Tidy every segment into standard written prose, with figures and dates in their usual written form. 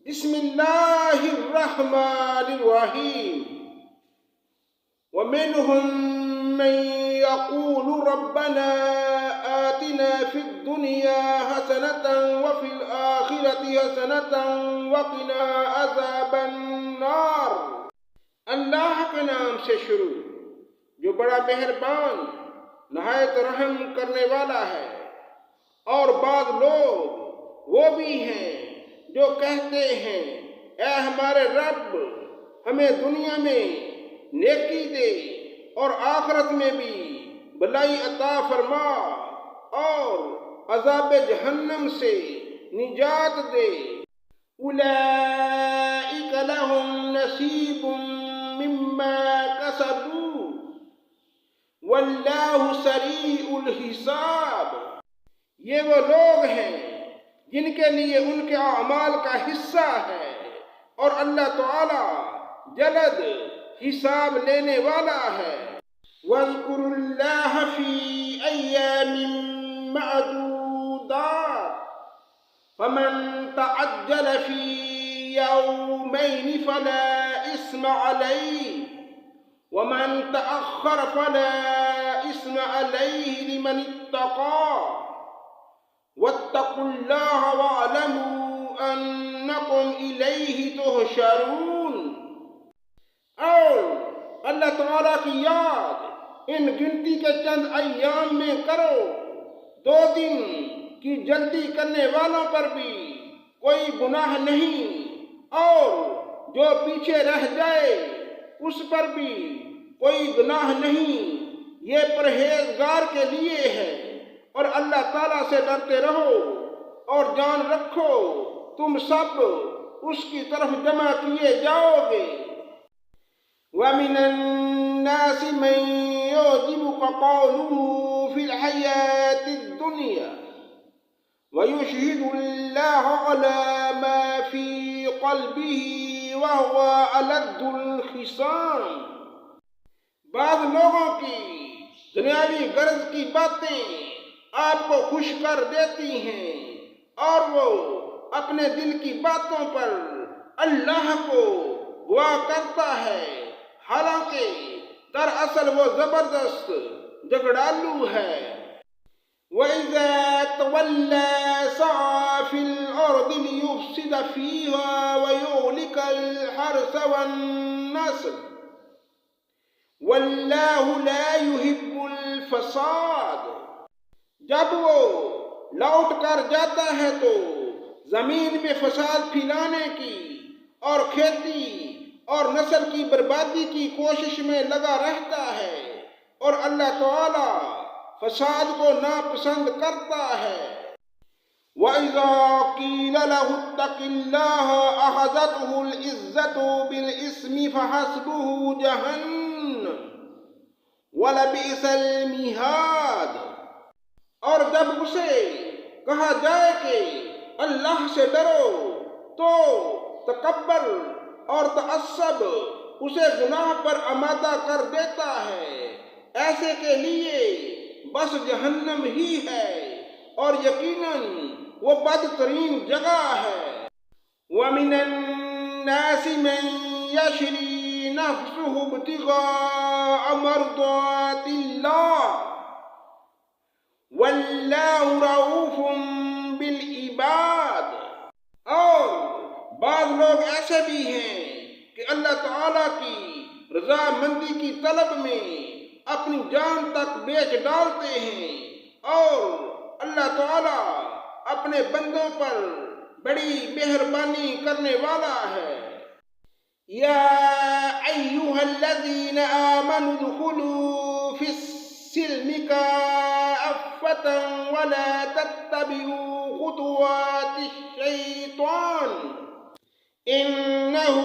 بسم اللہ الرحمن الرحیم ومنهم من يقول ربنا آتنا في الدنيا حسنة وفي الآخرة حسنة وقنا عذاب النار۔ اللہ کے نام سے شروع جو بڑا مہربان نہایت رحم کرنے والا ہے۔ اور بعض لوگ وہ بھی ہیں جو کہتے ہیں اے ہمارے رب ہمیں دنیا میں نیکی دے اور آخرت میں بھی بھلائی عطا فرما اور عذاب جہنم سے نجات دے۔ اولئک لہم نصیب مما کسبوا واللہ سریع الحساب۔ یہ وہ لوگ ہیں جن کے لیے ان کے اعمال کا حصہ ہے اور اللہ تعالی جلد حساب لینے والا ہے۔ وَاذْكُرُوا اللَّهَ فِي أَيَّامٍ مَّعْدُودَاتٍ فَمَن تَعَجَّلَ فِي يَوْمَيْنِ فَلَا إِثْمَ عَلَيْهِ وَمَن تَأَخَّرَ فَلَا إِثْمَ عَلَيْهِ لِمَنِ اتَّقَىٰ وَاتَّقُوا اللَّهَ وَاعْلَمُوا أَنَّكُمْ إِلَيْهِ تُحْشَرُونَ۔ اور اللہ تعالیٰ کی یاد ان گنتی کے چند ایام میں کرو۔ 2 دن کی جلدی کرنے والوں پر بھی کوئی گناہ نہیں اور جو پیچھے رہ جائے اس پر بھی کوئی گناہ نہیں۔ یہ پرہیزگار کے لیے ہے۔ اور اللہ تعالیٰ سے ڈرتے رہو اور جان رکھو تم سب اس کی طرف جمع کیے جاؤ گے۔ وَمِنَ النَّاسِ مَن يُعْجِبُكَ قَوْلُهُ فِي الْحَيَاةِ الدُّنْيَا وَيُشْهِدُ اللَّهَ عَلَى مَا فِي قَلْبِهِ وَهُوَ أَلَدُّ الْخِصَامِ۔ بعض لوگوں کی دنیاوی غرض کی باتیں آپ کو خوش کر دیتی ہیں اور وہ اپنے دل کی باتوں پر اللہ کو گواہ کرتا ہے، حالانکہ دراصل وہ زبردست جھگڑالو ہے۔ وَإِذَا تَوَلَّى سَعَىٰ فِي الْأَرْضِ لِيُفْسِدَ فِيهَا وَيُهْلِكَ الْحَرْثَ وَالنَّسْلَ وَاللَّهُ لَا يُحِبُّ الْفَسَادَ۔ جب وہ لوٹ کر جاتا ہے تو زمین میں فساد پھیلانے کی اور کھیتی اور نسل کی بربادی کی کوشش میں لگا رہتا ہے، اور اللہ تعالی فساد کو ناپسند کرتا ہے۔ وَإِذَا قِيلَ لَهُ اتَّقِ اللَّهَ أَخَذَتْهُ الْعِزَّةُ بِالْإِثْمِ فَحَسْبُهُ جَهَنَّمُ وَلَبِئْسَ الْمِهَادُ۔ اور جب اسے کہا جائے کہ اللہ سے ڈرو تو تکبر اور تعصب اسے گناہ پر آمادہ کر دیتا ہے۔ ایسے کے لیے بس جہنم ہی ہے اور یقیناً وہ بدترین جگہ ہے۔ وَمِنَ النَّاسِ مَن يَشْرِي نَفْسَهُ ابْتِغَاءَ مَرْضَاتِ اللَّهِ وَاللَّهُ رَءُوفٌ بِالْعِبَادِ۔ اور بعض لوگ ایسے بھی ہیں کہ اللہ تعالیٰ کی رضامندی کی طلب میں اپنی جان تک بیچ ڈالتے ہیں، اور اللہ تعالیٰ اپنے بندوں پر بڑی مہربانی کرنے والا ہے۔ یا ایھا الذین آمنوا ادخلوا فی السلم کافۃ ولا تتبعوا خطوات الشیطان انہ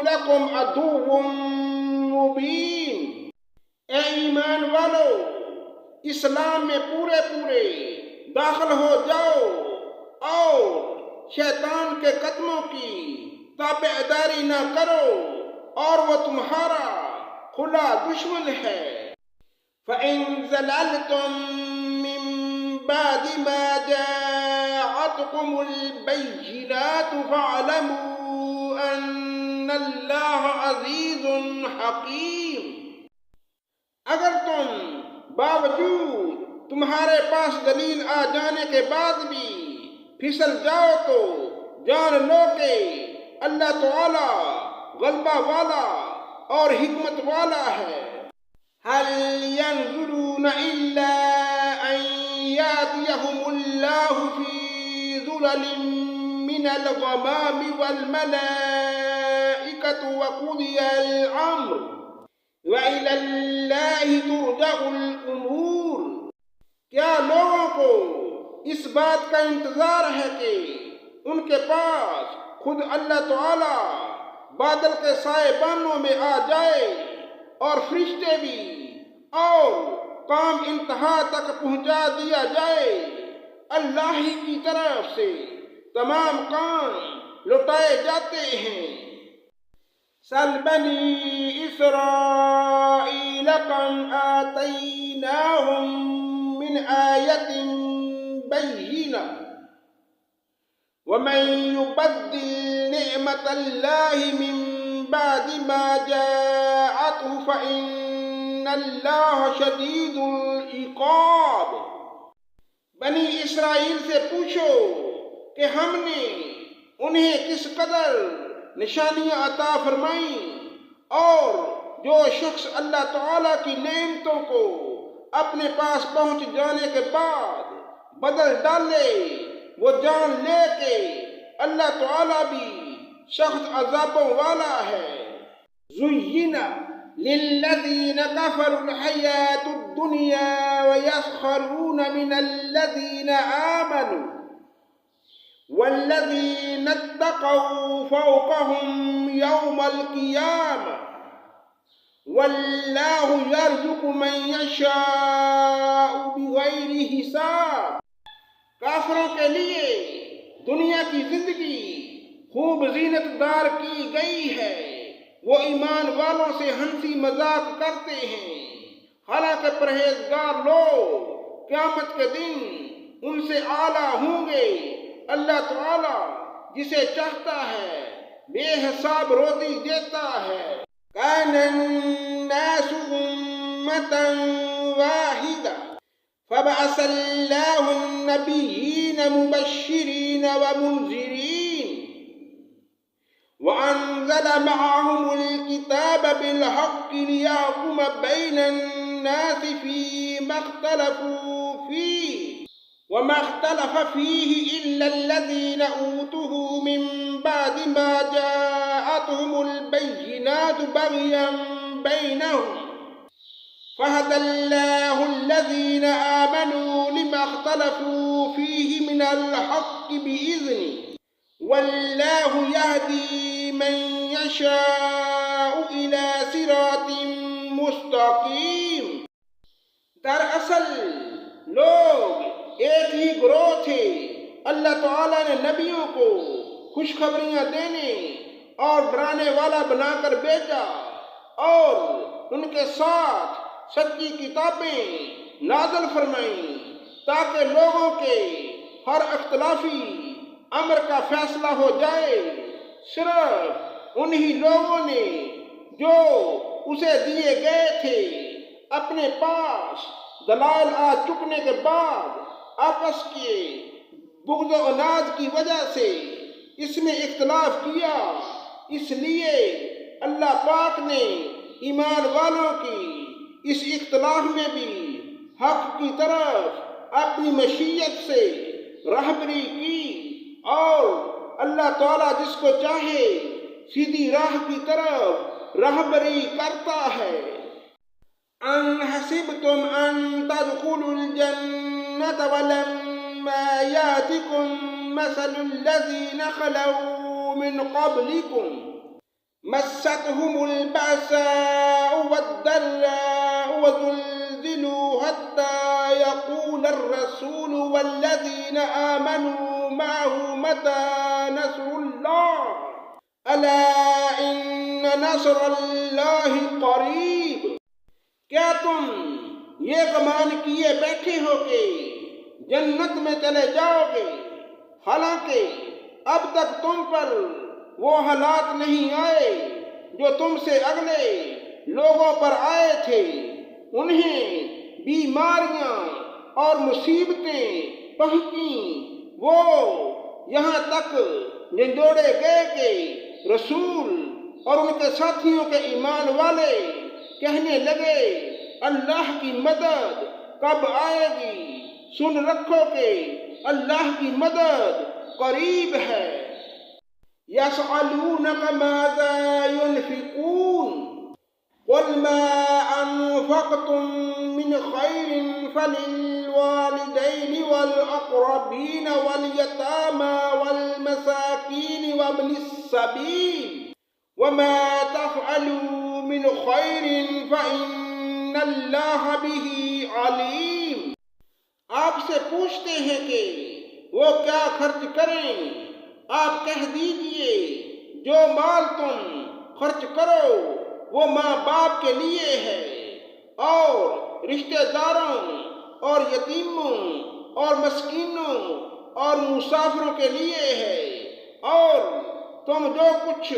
لکم عدو مبین۔ اے ایمان والو، اسلام میں پورے داخل ہو جاؤ اور شیطان کے قدموں کی تابعداری نہ کرو، اور وہ تمہارا کھلا دشمن ہے۔ فَإِن زَلَلْتُم مِّن بَعْدِ مَا جَاءَتْكُمُ الْبَيِّنَاتُ فَاعْلَمُوا اللہ عزیز حکیم۔ اگر تم باوجود تمہارے پاس دلیل آ جانے کے بعد بھی پھسل جاؤ تو جان لو کہ اللہ تعالی غلبہ والا اور حکمت والا ہے۔ هل ينظرون إلا أن يأتيهم الله في ظلل من الغمام والملائكة وقضي الأمر وإلى الله ترجع الأمور۔ کیا لوگوں کو اس بات کا انتظار ہے کہ ان کے پاس خود اللہ تعالی بادل کے سائے بانوں میں آ جائے اور فرشتے بھی، اور کام انتہا تک پہنچا دیا جائے؟ اللہ ہی کی طرف سے تمام کام لوٹائے جاتے ہیں۔ سل بنی اسرائیل کم آتیناہم من آیت بینہ ومن یبدل نعمت اللہ من بعد ما جاءته فإن اللہ شدید العقاب۔ بنی اسرائیل سے پوچھو کہ ہم نے انہیں کس قدر نشانیاں عطا فرمائیں، اور جو شخص اللہ تعالیٰ کی نعمتوں کو اپنے پاس پہنچ جانے کے بعد بدل ڈالے، وہ جان لے کہ اللہ تعالیٰ بھی سخت عذابوں والا ہے۔ زُيِّنَ لِلَّذِينَ كَفَرُوا الْحَيَاةُ الدُّنْيَا وَيَسْخَرُونَ مِنَ الَّذِينَ آمَنُوا وَالَّذِينَ اتَّقَوْا فَوْقَهُمْ يَوْمَ الْقِيَامَةِ وَاللَّهُ يَرْزُقُ مَن يَشَاءُ بِغَيْرِ حِسَابٍ۔ کافروں کے لیے دنیا کی زندگی خوب زینت دار کی گئی ہے، وہ ایمان والوں سے ہنسی مذاق کرتے ہیں، حالانکہ پرہیزگار لوگ قیامت کے دن ان سے اعلیٰ ہوں گے۔ اللہ تعالیٰ جسے چاہتا ہے بے حساب روزی دیتا ہے۔ کان الناس امة واحدة فبعث اللہ النبیین مبشرین ومنذرین وأنزل معهم الكتاب بالحق ليحكم بين الناس فيما اختلفوا فيه وما اختلف فيه إلا الذين أوتوه من بعد ما جاءتهم البينات بغيا بينهم فهدى الله الذين آمنوا لما اختلفوا فيه من الحق بإذنه واللہ یہدی من یشاء الی صراط مستقیم۔ دراصل لوگ ایک ہی گروہ تھے۔ اللہ تعالیٰ نے نبیوں کو خوشخبریاں دینے اور ڈرانے والا بنا کر بھیجا، اور ان کے ساتھ سچی کتابیں نازل فرمائیں تاکہ لوگوں کے ہر اختلافی امر کا فیصلہ ہو جائے۔ صرف انہی لوگوں نے جو اسے دیے گئے تھے اپنے پاس دلائل آ چکنے کے بعد آپس کے بغض و عناد کی وجہ سے اس میں اختلاف کیا۔ اس لیے اللہ پاک نے ایمان والوں کی اس اختلاف میں بھی حق کی طرف اپنی مشیت سے رہبری کی، اور اللہ تعالیٰ جس کو چاہے سیدھی راہ کی طرف رہبری کرتا ہے۔ ان حسبتم ان تدخلوا الجنة ولما يأتكم مثل الذين خلوا من قبلكم مستهم البأساء والضراء وزلزلوا حتى يقول الرسول والذين آمنوا معه متى نصر الله ألا إن نصر الله قریب۔ کیا تم یہ گمان کیے بیٹھے ہو کہ جنت میں چلے جاؤ گے، حالانکہ اب تک تم پر وہ حالات نہیں آئے جو تم سے اگلے لوگوں پر آئے تھے، انہیں بیماریاں اور مصیبتیں پہنچیں، وہ یہاں تک جھنجھوڑے گئے کہ رسول اور ان کے ساتھیوں کے ایمان والے کہنے لگے اللہ کی مدد کب آئے گی؟ سن رکھو کہ اللہ کی مدد قریب ہے۔ يسألونك ماذا ينفقون قل ما أنفقتم من خير فللوالدين والأقربين واليتامى والمساكين وابن السبيل وما تفعلوا من خير فإن الله به عليم۔ آپ سے پوچھتے ہیں کہ وہ کیا خرچ کریں؟ آپ کہہ دیجئے جو مال تم خرچ کرو وہ ماں باپ کے لیے ہے اور رشتہ داروں اور یتیموں اور مسکینوں اور مسافروں کے لیے ہے، اور تم جو کچھ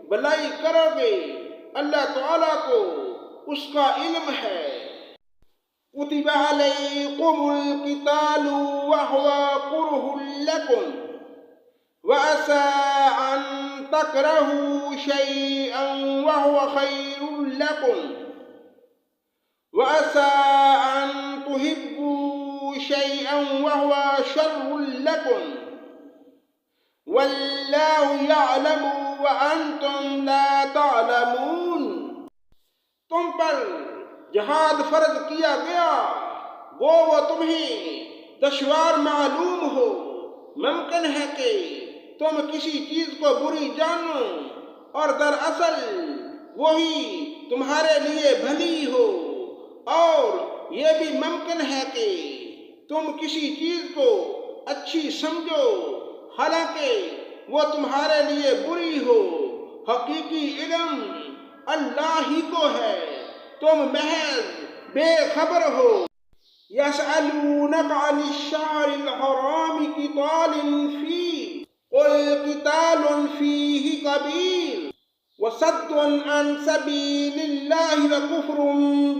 بھلائی کرو گے اللہ تعالیٰ کو اس کا علم ہے۔ كتب عليكم القتال وهو كره لكم وعسى أن تكرهوا شيئا وهو خير لكم وعسى أن تحبوا شيئا وهو شر لكم والله يعلم وأنتم لا تعلمون۔ تم پر جہاد فرض کیا گیا وہ تمہیں دشوار معلوم ہو، ممکن ہے کہ تم کسی چیز کو بری جانو اور دراصل وہی تمہارے لیے بھلی ہو، اور یہ بھی ممکن ہے کہ تم کسی چیز کو اچھی سمجھو حالانکہ وہ تمہارے لیے بری ہو۔ حقیقی علم اللہ ہی کو ہے، تم محض بے خبر ہو۔ يسألونك عن الشهر الحرام قتال فيه قل قتال فيه كبير وصد عن سبيل الله وكفر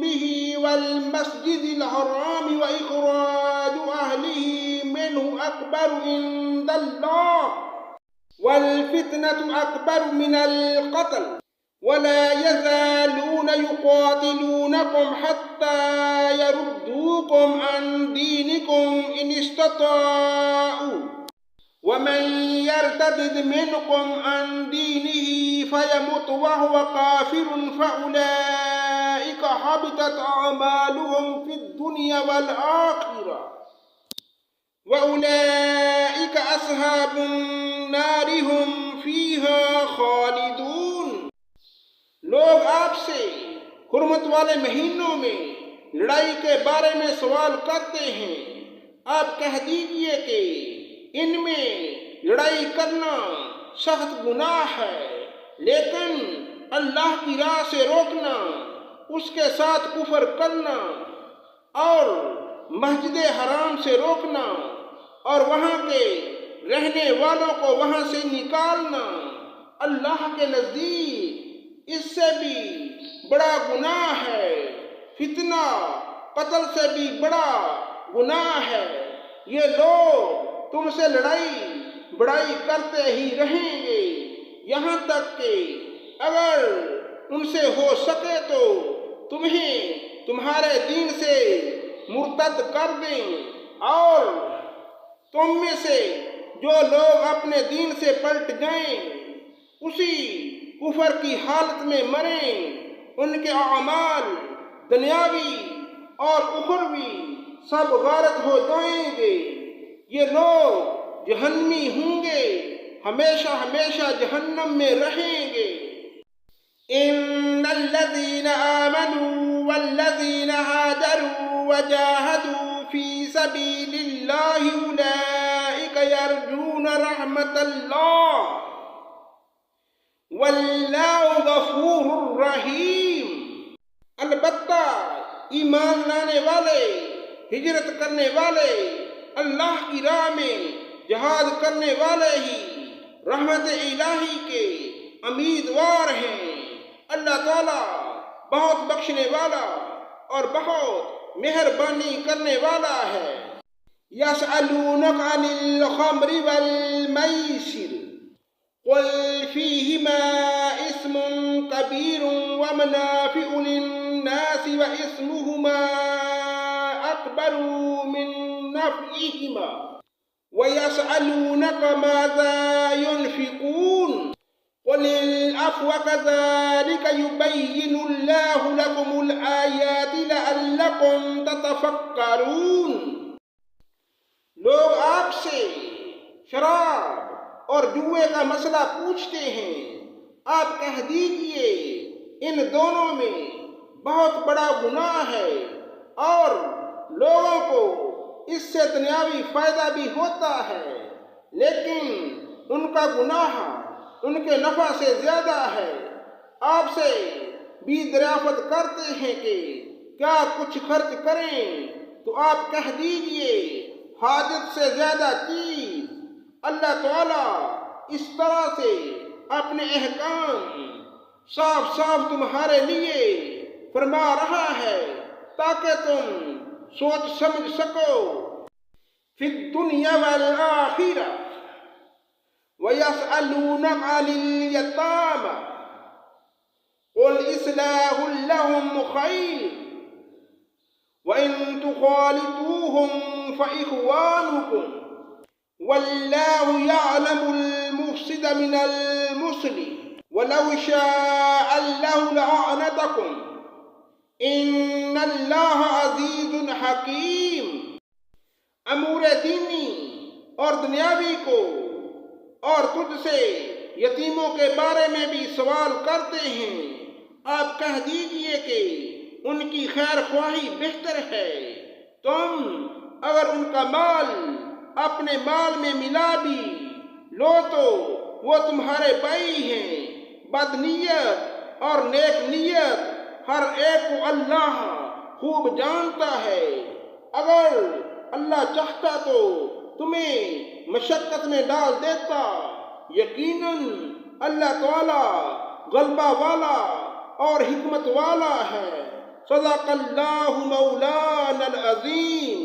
به والمسجد الحرام وإخراج أهله منه أكبر عند الله والفتنة أكبر من القتل ولا يزالون يقاتلونكم حتى يردوكم عن دينكم إن استطاعوا ومن يرتد منكم عن دينه فيمت وهو كافر فأولئك حبطت أعمالهم في الدنيا والآخرة وأولئك أصحاب النار هم فيها خالدون۔ لوگ آپ سے حرمت والے مہینوں میں لڑائی کے بارے میں سوال کرتے ہیں، آپ کہہ دیجئے کہ ان میں لڑائی کرنا سخت گناہ ہے، لیکن اللہ کی راہ سے روکنا، اس کے ساتھ کفر کرنا اور مسجد حرام سے روکنا اور وہاں کے رہنے والوں کو وہاں سے نکالنا اللہ کے نزدیک اس سے بھی بڑا گناہ ہے۔ فتنہ قتل سے بھی بڑا گناہ ہے۔ یہ لوگ تم سے لڑائی بڑائی کرتے ہی رہیں گے یہاں تک کہ اگر ان سے ہو سکے تو تمہیں تمہارے دین سے مرتد کر دیں، اور تم میں سے جو لوگ اپنے دین سے پلٹ جائیں اسی کفر کی حالت میں مریں، ان کے اعمال دنیاوی اور اخروی سب غارت ہو جائیں گے۔ یہ لوگ جہنمی ہوں گے، ہمیشہ ہمیشہ جہنم میں رہیں گے۔ ان الذين آمنوا والذين هاجروا وجاهدوا في سبيل الله اولئك يرجون رحمة الله واللہ غفور رحیم۔ البتہ ایمان لانے والے، ہجرت کرنے والے، اللہ کی راہ میں جہاد کرنے والے ہی رحمت الہی کے امیدوار ہیں۔ اللہ تعالیٰ بہت بخشنے والا اور بہت مہربانی کرنے والا ہے۔ یسألونک عن الخمر والمیسر قل فیہما اسم کبیر ومنافع للناس واسمہما اکبر من نفعہما وَيَسْأَلُونَكَ مَاذَا يُنْفِقُونَ قُلِ الْعَفْوَ كَذَلِكَ يُبَيِّنُ اللَّهُ لَكُمُ الْآيَاتِ لَعَلَّكُمْ تَتَفَكَّرُونَ۔ لوگ آپ سے شراب اور جوئے کا مسئلہ پوچھتے ہیں، آپ کہہ دیجئے ان دونوں میں بہت بڑا گناہ ہے اور لوگوں کو اس سے دنیاوی فائدہ بھی ہوتا ہے، لیکن ان کا گناہ ان کے نفع سے زیادہ ہے۔ آپ سے بھی دریافت کرتے ہیں کہ کیا کچھ خرچ کریں، تو آپ کہہ دیجئے حاجت سے زیادہ چیز۔ اللہ تعالیٰ اس طرح سے اپنے احکام صاف صاف تمہارے لیے فرما رہا ہے تاکہ تم سوچ سمجھ سکو۔ فی الدنیا والآخرہ وَيَسْأَلُونَكَ عَنِ الْيَتَامَى قُلْ إِصْلَاحٌ لَهُمْ خَيْرٌ وَإِن تُخَالِطُوهُمْ فَإِخْوَانُكُمْ وَاللَّهُ يَعْلَمُ الْمُفْسِدَ مِنَ الْمُصْلِحِ وَلَوْ شَاءَ اللَّهُ لَأَعْنَتَكُمْ ان اللہ عزیز حکیم۔ امور دینی اور دنیاوی کو اور تجھ سے یتیموں کے بارے میں بھی سوال کرتے ہیں، آپ کہہ دیجئے کہ ان کی خیر خواہی بہتر ہے۔ تم اگر ان کا مال اپنے مال میں ملا بھی لو تو وہ تمہارے بھائی ہیں۔ بدنیت اور نیک نیت ہر ایک کو اللہ خوب جانتا ہے۔ اگر اللہ چاہتا تو تمہیں مشقت میں ڈال دیتا، یقیناً اللہ تعالیٰ غلبہ والا اور حکمت والا ہے۔ صدق اللہ مولانا العظیم۔